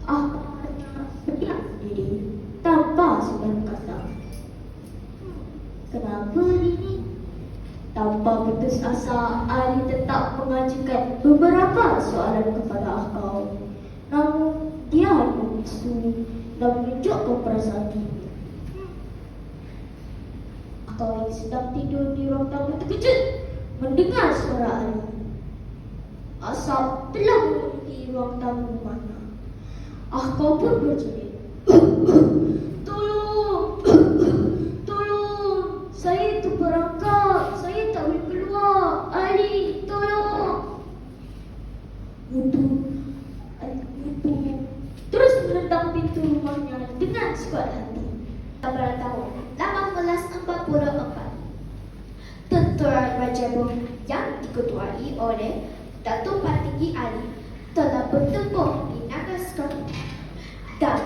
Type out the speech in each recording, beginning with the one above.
Aku hanya berdiam sendiri tanpa sopan kata. Kenapa ini? Tanpa putus asa, Ali tetap mengajukan beberapa soalan kepada akau. Namun, dia hanya membisu dan menunjukkan perasaan diri. Akau yang sedang tidur di ruang tamu terkejut mendengar suara Ali. Asap telah memenuhi ruang tamu mana. Akau pun berjerit. Tolong! Tolong! Saya terperangkap. Saya tak boleh keluar. Ali, tolong! Mutu terus menentang pintu rumahnya dengan sekuat hati. Pada tahun 1844, tentera Raja Bom yang diketuai oleh Datuk Patinggi Ali telah bertempur di Nagaskan dan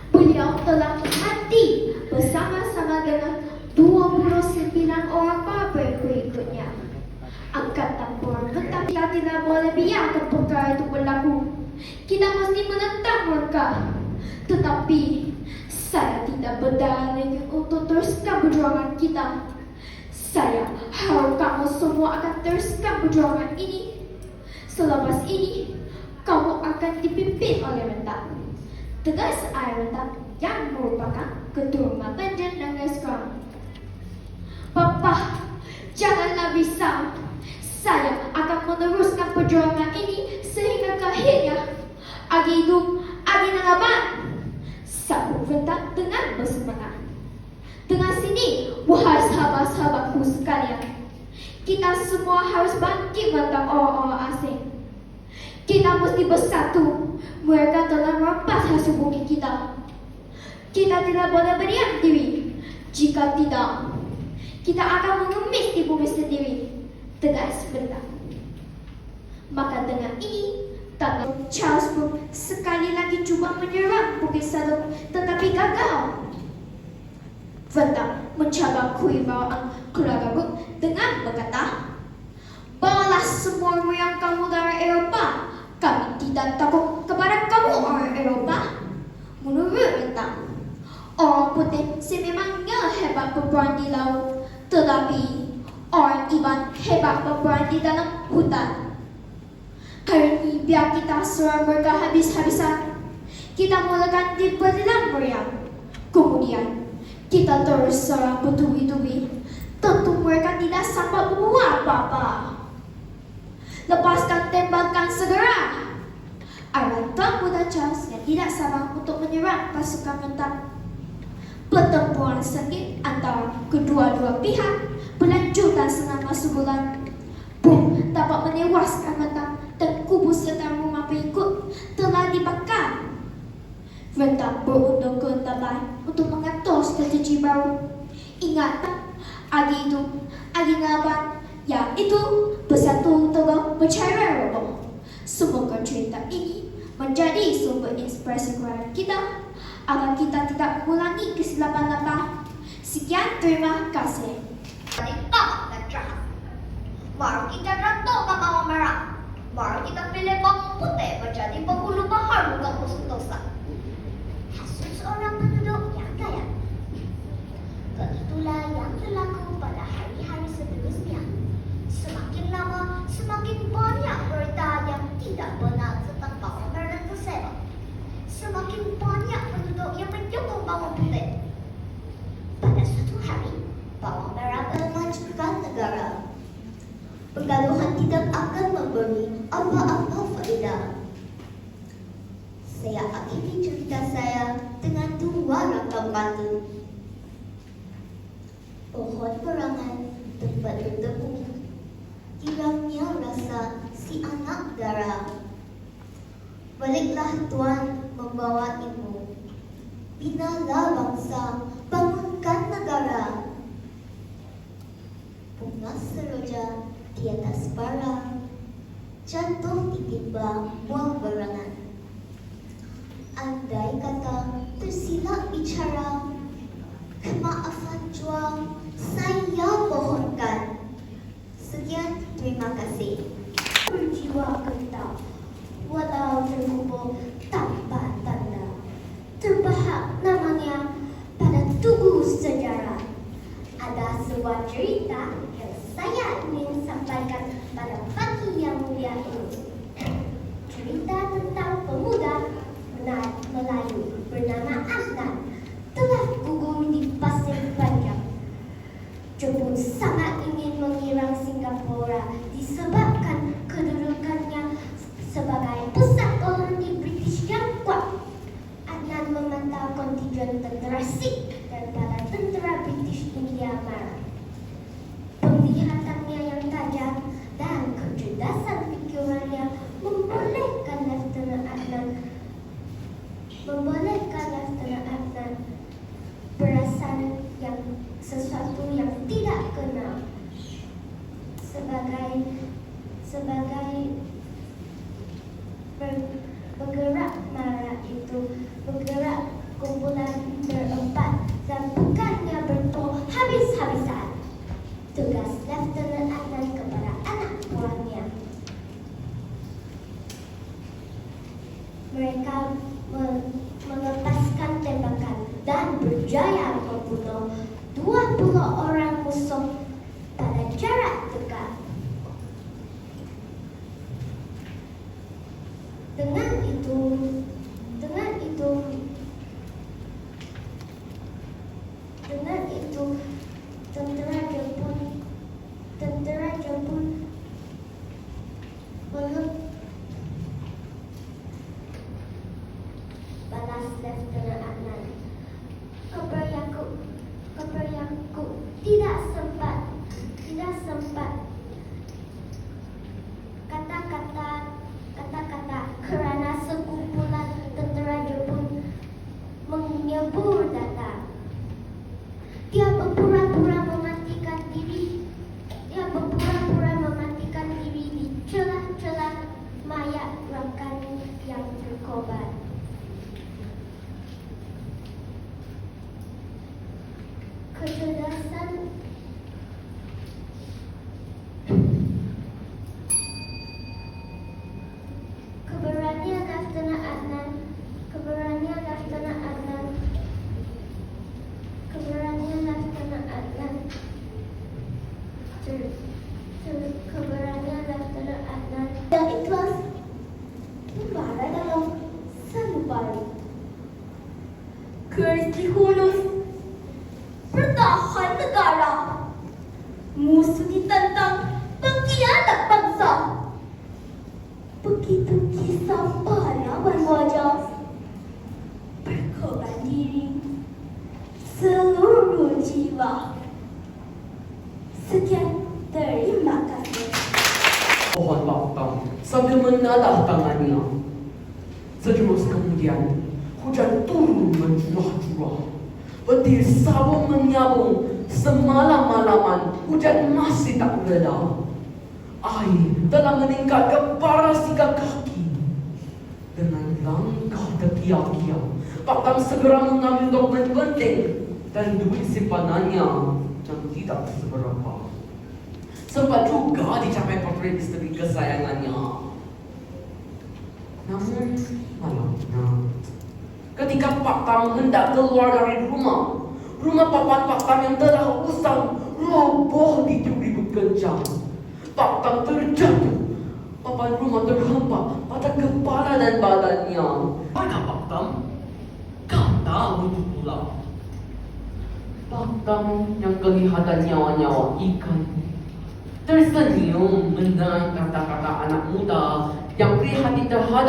beliau telah mati bersama-sama dengan 29 orang pengikutnya. Angkatan perang tetapi kita tidak boleh biarkan perkara itu berlaku. Kita mesti menentang mereka. Tetapi saya tidak berdaya lagi untuk teruskan perjuangan kita. Saya harap kamu semua akan teruskan perjuangan ini. Selepas ini, kamu akan dipimpin oleh Rentak. Tegas Air Rentak yang merupakan keturunan Tanjung Nagaskan. Papa, janganlah risau. Saya akan meneruskan perjuangan ini sehingga ke akhirnya. Agi hidup, agi nalaban. Sabuk Rentak dengan bersemangat. Dengan sini, wahai sahabat-sahabatku sekalian, kita semua harus bangkit menentang orang-orang asing. Kita mesti bersatu. Mereka telah merampas hasil bumi kita. Kita tidak boleh berdiam diri. Jika tidak, kita akan mengemis di bumi sendiri. Tegas Rentak. Maka dengan ini, Charles pun sekali lagi cuba menyerang Bukit Sadok, tetapi gagal. Rentak mencabar kewibawaan keluarga Brooke dengan berkata, "Bawalah semua yang kamu dari Eropah. Kami tidak takut kepada kamu orang Eropah." Menurut Rentak, orang putih sememangnya hebat berperang di laut, tetapi orang Iban hebat berperang di dalam hutan. Hari ini biar kita serang mereka habis-habisan. Kita mulakan di dalam meriam. Kemudian kita terus serang bertubi-tubi. Tentu mereka tidak sampai membuat apa-apa. Lepaskan tembakan segera. Tuan Muda Charles yang tidak sabar untuk menyerang pasukan Rentak. Pertempuran sengit antara kedua-dua pihak berlanjut selama sebulan. Bom dapat menewaskan Rentak dan kubu serta rumah pengikut telah dibakar. Rentak berunding ke Tabai untuk mengatur strategi baru. Ingat, agi itu, agi nalaban, iaitu bersatu teguh bercara roboh. Semoga cerita ini menjadi sumber inspirasi kepada kita agar kita tidak mengulangi kesilapan lama. Sekian, terima kasih. Balik dan jahat. Baru kita rantau ke bawang merah. Baru kita pilih bawang putih menjadi penghulu baharu kampus Sentosa. Hasil seorang penduduk yang kaya. Begitulah yang berlaku pada hari-hari seterusnya. Semakin lama, semakin banyak berita yang tidak benar tentang bawang merah tersebut. Semakin banyak penduduk yang menyokong bawang putih. Pada suatu hari, bawang merah memajukan negara. Pergaduhan tidak akan memberi apa-apa faedah. Saya akhiri cerita saya dengan dua rangkap kata. Pohon perangan tempat bertemu. Girangnya rasa si anak dara. Baliklah Tuan membawa ilmu. Binalah bangsa, bangunkan negara. Bunga seroja di atas bara, jatuh ditimba buah berangan. Andai kata tersilap bicara, kemaafan jua saya pohonkan. Sekian, terima kasih. Berjiwa kental, walau terkubur tanpa tanda. sebuah cerita yang saya ingin sampaikan pada pagi yang mulia ini. Cerita tentang pemuda Melayu bernama Adnan telah gugur di pasir panjang. Jepun sangat ingin menyerang Singapura disebabkan kedudukannya sebagai pusat koloni British yang kuat. Adnan memantau kontijen tentara Sikh dan para tentara British India Barat. Penglihatannya yang tajam dan kecerdasan pikirannya membolehkan Lieutenant Adnan perasan yang sesuatu yang tidak kenal sebagai bergerak marah itu bergerak kumpulan berempat dan bukannya bertemu habis-habisan. Tugas Lieutenant Adnan kepada anak buahnya. Mereka melepaskan tembakan dan berjaya membunuh 20 orang musuh pada jarak dekat. Dengan itu tentara Jepun balas Lieutenant Adnan. Keperyaku tidak sempat kata-kata kerana sekumpulan tentara Jepun menyebur datang. Dia berpura-pura mematikan diri di celah-celah mayat rakan yang berkorban. Keberanian Lieutenant Adnan yang ikhlas membara dalam sanubari. Garis dihunus bertahan negara, musuh ditantang pengkhianat bangsa. Begitu kisah pahlawan wajah berkorban diri seluruh jiwa. Sekian, terima kasih. Pohon baktam sambil menadah tangannya. Sejemas kemudian, hujan turun mencurah-curah. Petir sabung menyabung semalam-malaman, hujan masih tak reda. Air telah meningkat ke paras 3 kaki. Dengan langkah terkiak-kiak, Baktam segera mengambil dokumen penting dan duit simpanannya yang tidak seberapa. Sempat juga dicapai portret isteri kesayangannya. Namun malamnya, ketika Baktam hendak keluar dari rumah papan Baktam yang telah usang roboh ditiup kencang. Baktam terjatuh. Papan rumah terhempak pada kepala dan badannya. Mana Baktam? Kata untuk pulang. Baktam yang kelihatan nyawa-nyawa ikan tersenyum mendengar kata-kata anak muda yang prihatin terhadap